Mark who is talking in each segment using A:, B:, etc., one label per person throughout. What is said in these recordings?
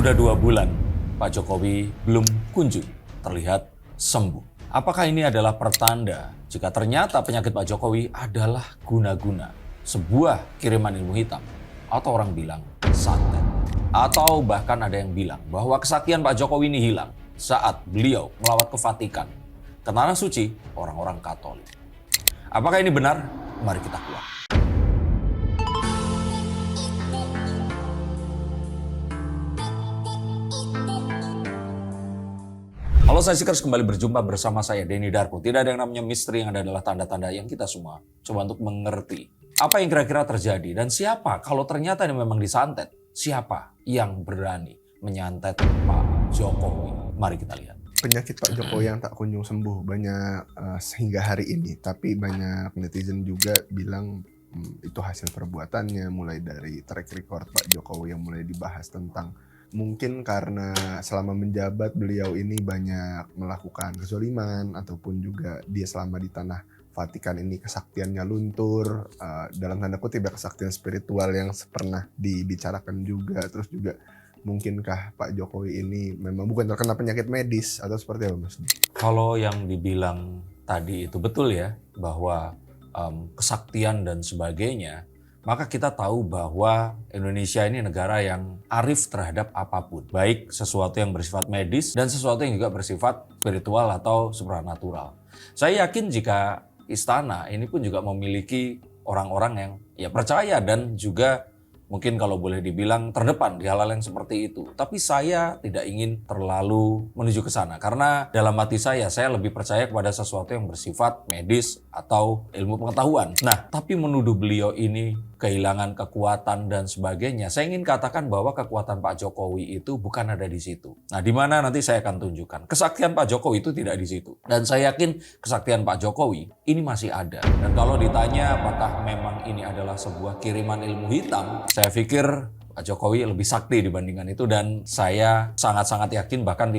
A: Sudah 2 bulan, Pak Jokowi belum kunjung terlihat sembuh. Apakah ini adalah pertanda jika ternyata penyakit Pak Jokowi adalah guna-guna, sebuah kiriman ilmu hitam, atau orang bilang santet? Atau bahkan ada yang bilang bahwa kesaktian Pak Jokowi ini hilang saat beliau melawat ke Vatikan, ke tanah suci orang-orang Katolik. Apakah ini benar? Mari kita kuak. Halo, saya Sikers, kembali berjumpa bersama saya Denny Darko. Tidak ada yang namanya misteri, yang ada adalah tanda-tanda yang kita semua coba untuk mengerti apa yang kira-kira terjadi dan siapa kalau ternyata ini memang disantet. Siapa yang berani menyantet Pak Jokowi? Mari kita lihat.
B: Penyakit Pak Jokowi yang tak kunjung sembuh banyak sehingga hari ini, tapi banyak netizen juga bilang itu hasil perbuatannya, mulai dari track record Pak Jokowi yang mulai dibahas tentang mungkin karena selama menjabat beliau ini banyak melakukan kezoliman, ataupun juga dia selama di tanah Vatikan ini kesaktiannya luntur, dalam tanda kutip ya, kesaktian spiritual yang pernah dibicarakan juga. Terus juga mungkinkah Pak Jokowi ini memang bukan terkena penyakit medis atau seperti apa, Mas?
A: Kalau yang dibilang tadi itu betul ya, bahwa kesaktian dan sebagainya, maka kita tahu bahwa Indonesia ini negara yang arif terhadap apapun. Baik sesuatu yang bersifat medis dan sesuatu yang juga bersifat spiritual atau supranatural. Saya yakin jika istana ini pun juga memiliki orang-orang yang ya percaya dan juga mungkin kalau boleh dibilang terdepan di hal-hal yang seperti itu. Tapi saya tidak ingin terlalu menuju ke sana. Karena dalam hati saya lebih percaya kepada sesuatu yang bersifat medis atau ilmu pengetahuan. Nah, tapi menuduh beliau ini kehilangan kekuatan dan sebagainya, saya ingin katakan bahwa kekuatan Pak Jokowi itu bukan ada di situ. Nah, di mana nanti saya akan tunjukkan. Kesaktian Pak Jokowi itu tidak di situ. Dan saya yakin kesaktian Pak Jokowi ini masih ada. Dan kalau ditanya apakah memang ini adalah sebuah kiriman ilmu hitam, saya pikir Pak Jokowi lebih sakti dibandingkan itu, dan saya sangat-sangat yakin, bahkan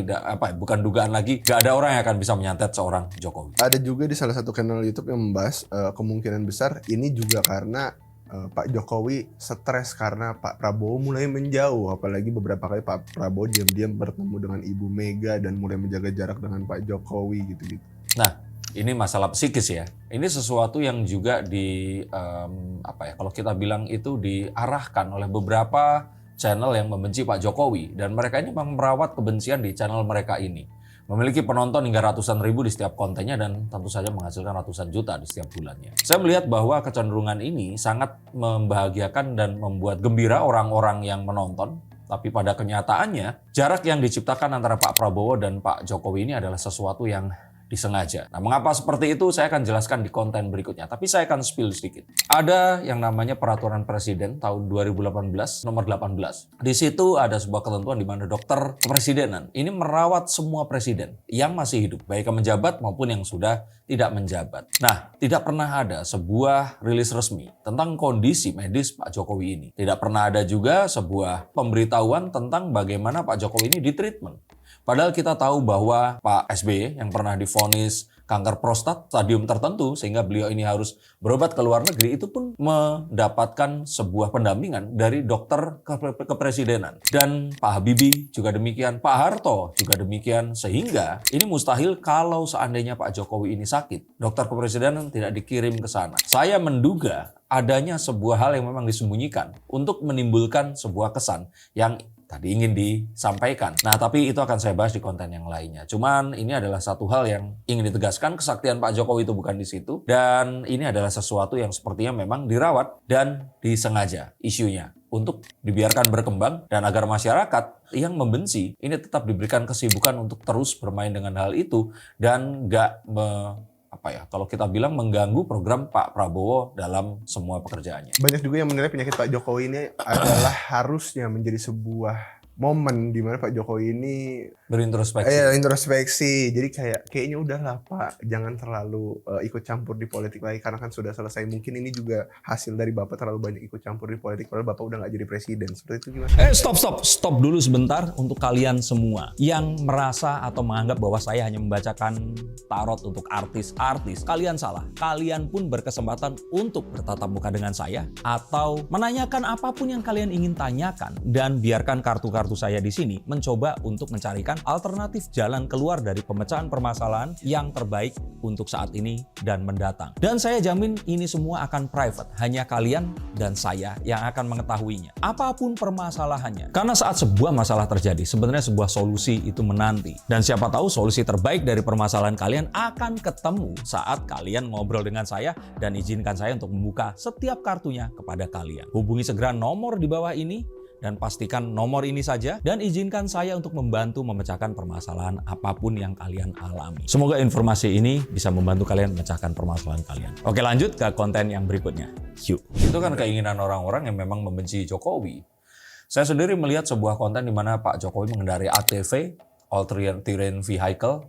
A: bukan dugaan lagi, gak ada orang yang akan bisa menyantet seorang Jokowi.
B: Ada juga di salah satu channel YouTube yang membahas kemungkinan besar ini juga karena Pak Jokowi stres karena Pak Prabowo mulai menjauh, apalagi beberapa kali Pak Prabowo diam-diam bertemu dengan Ibu Mega dan mulai menjaga jarak dengan Pak Jokowi gitu-gitu.
A: Nah, ini masalah psikis ya. Ini sesuatu yang juga kalau kita bilang itu diarahkan oleh beberapa channel yang membenci Pak Jokowi, dan mereka ini memang merawat kebencian di channel mereka ini. Memiliki penonton hingga ratusan ribu di setiap kontennya dan tentu saja menghasilkan ratusan juta di setiap bulannya. Saya melihat bahwa kecenderungan ini sangat membahagiakan dan membuat gembira orang-orang yang menonton. Tapi pada kenyataannya, jarak yang diciptakan antara Pak Prabowo dan Pak Jokowi ini adalah sesuatu yang disengaja. Nah, mengapa seperti itu saya akan jelaskan di konten berikutnya. Tapi saya akan spill sedikit. Ada yang namanya Peraturan Presiden tahun 2018 nomor 18. Di situ ada sebuah ketentuan di mana dokter kepresidenan ini merawat semua presiden yang masih hidup, baik yang menjabat maupun yang sudah tidak menjabat. Nah, tidak pernah ada sebuah rilis resmi tentang kondisi medis Pak Jokowi ini. Tidak pernah ada juga sebuah pemberitahuan tentang bagaimana Pak Jokowi ini ditreatment. Padahal kita tahu bahwa Pak SBY yang pernah divonis kanker prostat stadium tertentu sehingga beliau ini harus berobat ke luar negeri, itu pun mendapatkan sebuah pendampingan dari dokter kepresidenan. Dan Pak Habibie juga demikian, Pak Harto juga demikian, sehingga ini mustahil kalau seandainya Pak Jokowi ini sakit, dokter kepresidenan tidak dikirim ke sana. Saya menduga adanya sebuah hal yang memang disembunyikan untuk menimbulkan sebuah kesan yang tadi ingin disampaikan. Nah, tapi itu akan saya bahas di konten yang lainnya. Cuman ini adalah satu hal yang ingin ditegaskan, kesaktian Pak Jokowi itu bukan di situ. Dan ini adalah sesuatu yang sepertinya memang dirawat dan disengaja isunya untuk dibiarkan berkembang, dan agar masyarakat yang membenci ini tetap diberikan kesibukan untuk terus bermain dengan hal itu dan nggak kalau kita bilang mengganggu program Pak Prabowo dalam semua pekerjaannya.
B: Banyak juga yang menilai penyakit Pak Jokowi ini adalah harusnya menjadi sebuah momen di mana Pak Jokowi ini
A: berintrospeksi.
B: Introspeksi. Jadi kayaknya udahlah Pak, jangan terlalu ikut campur di politik lagi karena kan sudah selesai. Mungkin ini juga hasil dari Bapak terlalu banyak ikut campur di politik, padahal Bapak udah nggak jadi presiden. Seperti itu gimana?
C: Stop dulu sebentar untuk kalian semua yang merasa atau menganggap bahwa saya hanya membacakan tarot untuk artis-artis. Kalian salah. Kalian pun berkesempatan untuk bertatap muka dengan saya atau menanyakan apapun yang kalian ingin tanyakan, dan biarkan kartu-kartu kartu saya di sini mencoba untuk mencarikan alternatif jalan keluar dari pemecahan permasalahan yang terbaik untuk saat ini dan mendatang. Dan saya jamin ini semua akan private, hanya kalian dan saya yang akan mengetahuinya. Apapun permasalahannya. Karena saat sebuah masalah terjadi, sebenarnya sebuah solusi itu menanti. Dan siapa tahu solusi terbaik dari permasalahan kalian akan ketemu saat kalian ngobrol dengan saya dan izinkan saya untuk membuka setiap kartunya kepada kalian. Hubungi segera nomor di bawah ini dan pastikan nomor ini saja dan izinkan saya untuk membantu memecahkan permasalahan apapun yang kalian alami. Semoga informasi ini bisa membantu kalian memecahkan permasalahan kalian. Oke, lanjut ke konten yang berikutnya. Yuk.
A: Itu kan keinginan orang-orang yang memang membenci Jokowi. Saya sendiri melihat sebuah konten di mana Pak Jokowi mengendarai ATV, All Terrain Vehicle,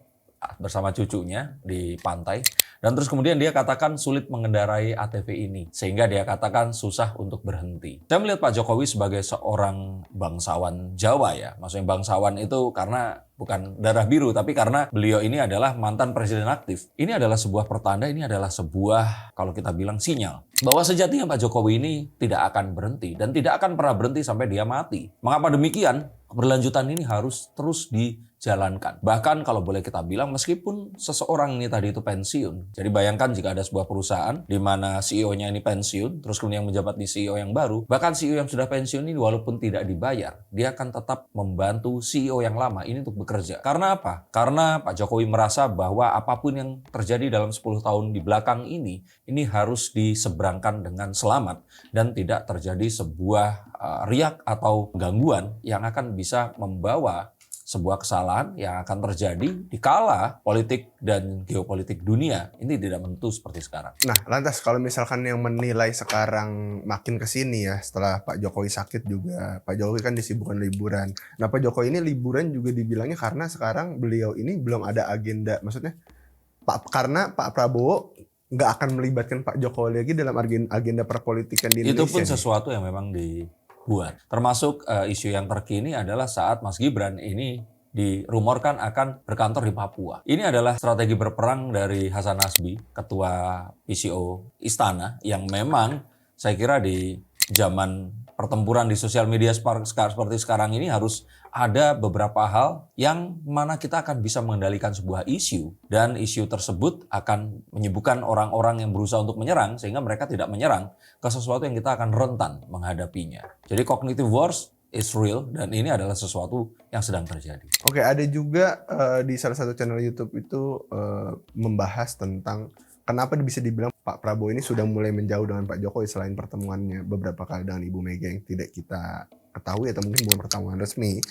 A: bersama cucunya di pantai. Dan terus kemudian dia katakan sulit mengendarai ATV ini. Sehingga dia katakan susah untuk berhenti. Saya melihat Pak Jokowi sebagai seorang bangsawan Jawa ya. Maksudnya bangsawan itu karena bukan darah biru, tapi karena beliau ini adalah mantan presiden aktif. Ini adalah sebuah pertanda, ini adalah sebuah, kalau kita bilang, sinyal. Bahwa sejatinya Pak Jokowi ini tidak akan berhenti. Dan tidak akan pernah berhenti sampai dia mati. Mengapa demikian? Keberlanjutan ini harus terus dijalankan. Bahkan kalau boleh kita bilang, meskipun seseorang ini tadi itu pensiun. Jadi bayangkan jika ada sebuah perusahaan di mana CEO-nya ini pensiun, terus kemudian menjabat di CEO yang baru. Bahkan CEO yang sudah pensiun ini walaupun tidak dibayar, dia akan tetap membantu CEO yang lama ini untuk bekerja. Karena apa? Karena Pak Jokowi merasa bahwa apapun yang terjadi dalam 10 tahun di belakang ini harus diseberangkan dengan selamat dan tidak terjadi sebuah riak atau gangguan yang akan bisa membawa sebuah kesalahan yang akan terjadi di kala politik dan geopolitik dunia ini tidak menentu seperti sekarang.
B: Nah, lantas kalau misalkan yang menilai sekarang makin ke sini ya, setelah Pak Jokowi sakit juga, Pak Jokowi kan disibukkan liburan. Nah, Pak Jokowi ini liburan juga dibilangnya karena sekarang beliau ini belum ada agenda, maksudnya karena Pak Prabowo nggak akan melibatkan Pak Jokowi lagi dalam agenda perpolitikan di Indonesia.
A: Itu pun sesuatu yang memang dibuat. Termasuk isu yang terkini adalah saat Mas Gibran ini dirumorkan akan berkantor di Papua. Ini adalah strategi berperang dari Hasan Nasbi, ketua PCO Istana, yang memang saya kira di zaman pertempuran di sosial media seperti sekarang ini harus ada beberapa hal yang mana kita akan bisa mengendalikan sebuah isu dan isu tersebut akan menyibukkan orang-orang yang berusaha untuk menyerang sehingga mereka tidak menyerang ke sesuatu yang kita akan rentan menghadapinya. Jadi cognitive wars is real dan ini adalah sesuatu yang sedang terjadi.
B: Oke, ada juga di salah satu channel YouTube itu membahas tentang kenapa bisa dibilang Pak Prabowo ini sudah mulai menjauh dengan Pak Jokowi selain pertemuannya beberapa kali dengan Ibu Mega yang tidak kita ketahui atau mungkin bukan pertemuan resmi,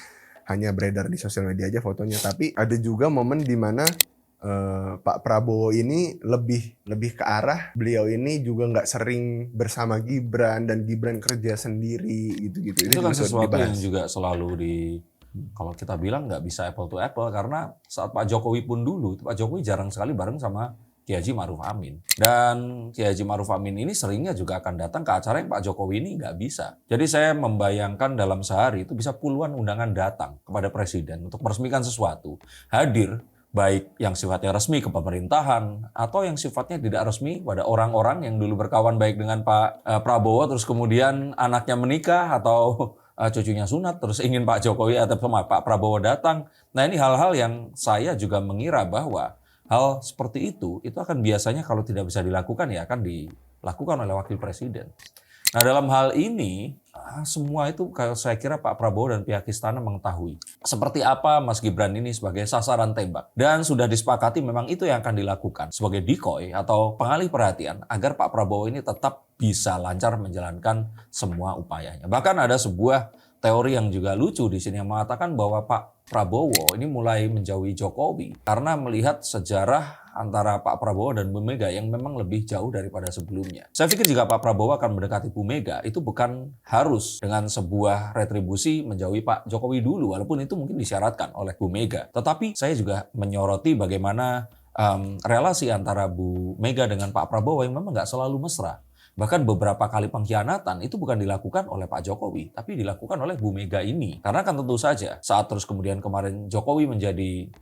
B: hanya beredar di sosial media aja fotonya. Tapi ada juga momen di mana Pak Prabowo ini lebih ke arah beliau ini juga nggak sering bersama Gibran dan Gibran kerja sendiri gitu-gitu.
A: Itu kan sesuatu yang juga selalu kalau kita bilang nggak bisa apple to apple karena saat Pak Jokowi pun dulu, Pak Jokowi jarang sekali bareng sama Kiai Haji Ma'ruf Amin. Dan Kiai Haji Ma'ruf Amin ini seringnya juga akan datang ke acara yang Pak Jokowi ini nggak bisa. Jadi saya membayangkan dalam sehari itu bisa puluhan undangan datang kepada Presiden untuk meresmikan sesuatu. Hadir, baik yang sifatnya resmi ke pemerintahan atau yang sifatnya tidak resmi pada orang-orang yang dulu berkawan baik dengan Pak Prabowo, terus kemudian anaknya menikah atau cucunya sunat, terus ingin Pak Jokowi atau Pak Prabowo datang. Nah ini hal-hal yang saya juga mengira bahwa hal seperti itu akan biasanya kalau tidak bisa dilakukan ya akan dilakukan oleh wakil presiden. Nah dalam hal ini semua itu kalau saya kira Pak Prabowo dan pihak istana mengetahui seperti apa Mas Gibran ini sebagai sasaran tembak dan sudah disepakati memang itu yang akan dilakukan sebagai decoy atau pengalih perhatian agar Pak Prabowo ini tetap bisa lancar menjalankan semua upayanya. Bahkan ada sebuah teori yang juga lucu di sini yang mengatakan bahwa Pak Prabowo ini mulai menjauhi Jokowi karena melihat sejarah antara Pak Prabowo dan Bu Mega yang memang lebih jauh daripada sebelumnya. Saya pikir jika Pak Prabowo akan mendekati Bu Mega itu bukan harus dengan sebuah retribusi menjauhi Pak Jokowi dulu walaupun itu mungkin disyaratkan oleh Bu Mega. Tetapi saya juga menyoroti bagaimana relasi antara Bu Mega dengan Pak Prabowo yang memang nggak selalu mesra. Bahkan beberapa kali pengkhianatan itu bukan dilakukan oleh Pak Jokowi, tapi dilakukan oleh Bu Mega ini. Karena kan tentu saja saat terus kemudian kemarin Jokowi menjadi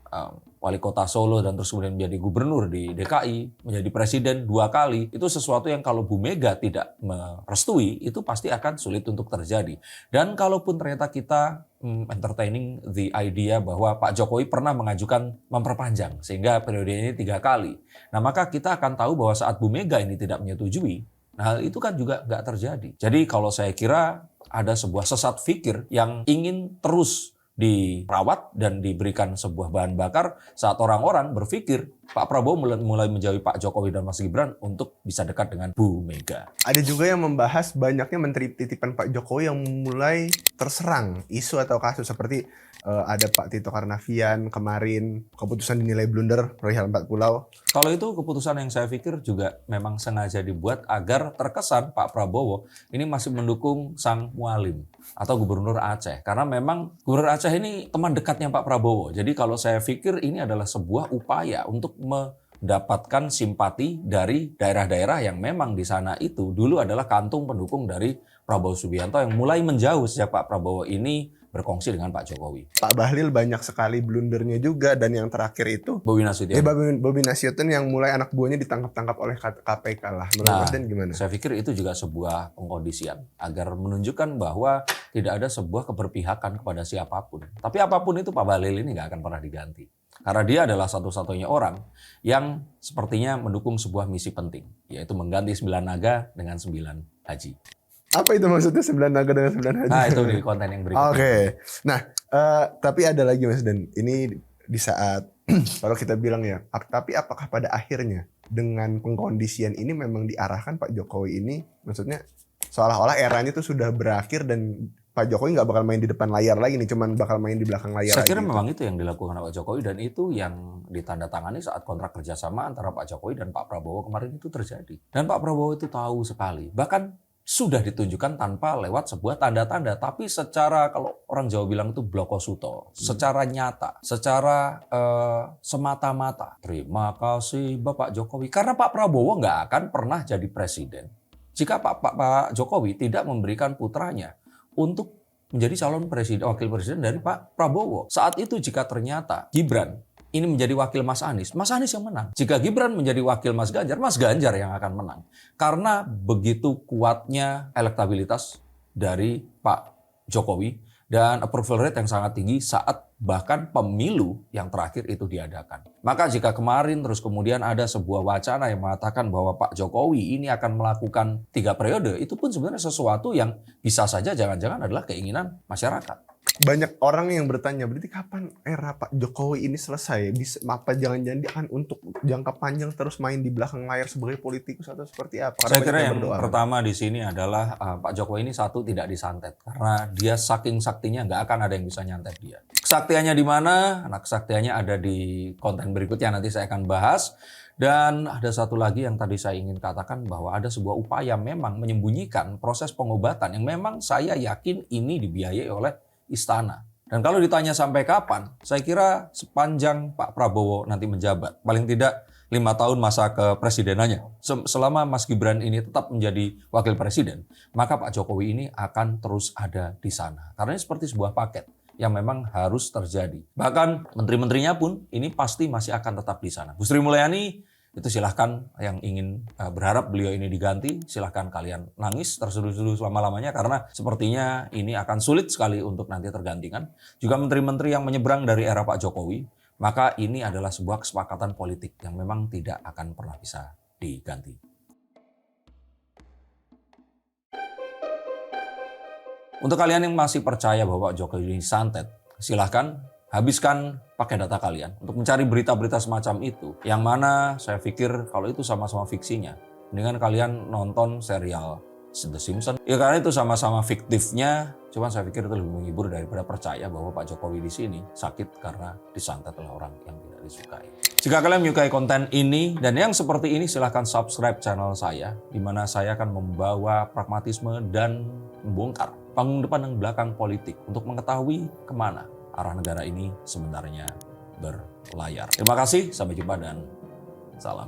A: wali kota Solo dan terus kemudian menjadi gubernur di DKI, menjadi presiden 2 kali, itu sesuatu yang kalau Bu Mega tidak merestui, itu pasti akan sulit untuk terjadi. Dan kalaupun ternyata kita entertaining the idea bahwa Pak Jokowi pernah mengajukan memperpanjang sehingga periode ini 3 kali. Nah, maka kita akan tahu bahwa saat Bu Mega ini tidak menyetujui, nah hal itu kan juga nggak terjadi. Jadi kalau saya kira ada sebuah sesat fikir yang ingin terus dirawat dan diberikan sebuah bahan bakar saat orang-orang berpikir Pak Prabowo mulai menjauhi Pak Jokowi dan Mas Gibran untuk bisa dekat dengan Bu Mega.
B: Ada juga yang membahas banyaknya menteri titipan Pak Jokowi yang mulai terserang isu atau kasus seperti ada Pak Tito Karnavian kemarin, keputusan dinilai blunder perihal 4 pulau.
A: Kalau itu keputusan yang saya pikir juga memang sengaja dibuat agar terkesan Pak Prabowo ini masih mendukung sang mualim atau gubernur Aceh. Karena memang gubernur Aceh ini teman dekatnya Pak Prabowo. Jadi kalau saya pikir ini adalah sebuah upaya untuk mendapatkan simpati dari daerah-daerah yang memang di sana itu dulu adalah kantung pendukung dari Prabowo Subianto yang mulai menjauh sejak Pak Prabowo ini berkongsi dengan Pak Jokowi.
B: Pak Bahlil banyak sekali blundernya juga, dan yang terakhir itu
A: Bobi Nasution.
B: Bobi Nasution yang mulai anak buahnya ditangkap-tangkap oleh KPK lah. Menurut Mas Den gimana?
A: Saya pikir itu juga sebuah pengkondisian agar menunjukkan bahwa tidak ada sebuah keberpihakan kepada siapapun. Tapi apapun itu Pak Bahlil ini nggak akan pernah diganti. Karena dia adalah satu-satunya orang yang sepertinya mendukung sebuah misi penting, yaitu mengganti 9 naga dengan 9 haji.
B: Apa itu maksudnya 9 naga dengan 9 haji?
A: Nah, itu di konten yang berikutnya.
B: Oke. Nah, tapi ada lagi Mas Den. Ini di saat kalau kita bilang ya, tapi apakah pada akhirnya dengan pengkondisian ini memang diarahkan Pak Jokowi ini, maksudnya seolah-olah eranya itu sudah berakhir dan Pak Jokowi nggak bakal main di depan layar lagi nih, cuman bakal main di belakang layar.
A: Saya kira
B: gitu.
A: memang itu yang dilakukan Pak Jokowi dan itu yang ditandatangani saat kontrak kerjasama antara Pak Jokowi dan Pak Prabowo kemarin itu terjadi. Dan Pak Prabowo itu tahu sekali, bahkan sudah ditunjukkan tanpa lewat sebuah tanda-tanda, tapi secara kalau orang Jawa bilang itu blokosuto, secara nyata, secara semata-mata. Terima kasih Bapak Jokowi, karena Pak Prabowo nggak akan pernah jadi presiden jika Pak Jokowi tidak memberikan putranya untuk menjadi calon presiden, wakil presiden dari Pak Prabowo. Saat itu jika ternyata Gibran ini menjadi wakil Mas Anies yang menang. Jika Gibran menjadi wakil Mas Ganjar yang akan menang. Karena begitu kuatnya elektabilitas dari Pak Jokowi dan approval rate yang sangat tinggi saat bahkan pemilu yang terakhir itu diadakan. Maka jika kemarin terus kemudian ada sebuah wacana yang mengatakan bahwa Pak Jokowi ini akan melakukan 3 periode, itu pun sebenarnya sesuatu yang bisa saja jangan-jangan adalah keinginan masyarakat.
B: Banyak orang yang bertanya, berarti kapan era Pak Jokowi ini selesai? Bisa apa jangan-jangan dia akan untuk jangka panjang terus main di belakang layar sebagai politikus atau seperti apa?
A: Saya kira yang pertama di sini adalah Pak Jokowi ini satu tidak disantet karena dia saking saktinya nggak akan ada yang bisa nyantet dia. Kesaktiannya di mana? Nah, kesaktiannya ada di konten berikutnya nanti saya akan bahas. Dan ada satu lagi yang tadi saya ingin katakan bahwa ada sebuah upaya memang menyembunyikan proses pengobatan yang memang saya yakin ini dibiayai oleh istana. Dan kalau ditanya sampai kapan, saya kira sepanjang Pak Prabowo nanti menjabat, paling tidak 5 tahun masa kepresidenannya. Selama Mas Gibran ini tetap menjadi wakil presiden, maka Pak Jokowi ini akan terus ada di sana. Karena ini seperti sebuah paket yang memang harus terjadi. Bahkan menteri-menterinya pun ini pasti masih akan tetap di sana. Bu Sri Mulyani itu silahkan yang ingin berharap beliau ini diganti, silahkan kalian nangis terseduh-seduh selama-lamanya karena sepertinya ini akan sulit sekali untuk nanti tergantikan. Juga menteri-menteri yang menyeberang dari era Pak Jokowi, maka ini adalah sebuah kesepakatan politik yang memang tidak akan pernah bisa diganti. Untuk kalian yang masih percaya bahwa Pak Jokowi ini santet, silahkan habiskan pakai data kalian untuk mencari berita-berita semacam itu. Yang mana saya pikir kalau itu sama-sama fiksinya, mendingan kalian nonton serial The Simpsons. Ya karena itu sama-sama fiktifnya, cuman saya pikir itu lebih menghibur daripada percaya bahwa Pak Jokowi di sini sakit karena disantet oleh orang yang tidak disukai. Jika kalian menyukai konten ini dan yang seperti ini, silahkan subscribe channel saya, di mana saya akan membawa pragmatisme dan membongkar panggung depan dan belakang politik untuk mengetahui kemana arah negara ini sebenarnya berlayar. Terima kasih, sampai jumpa dan salam.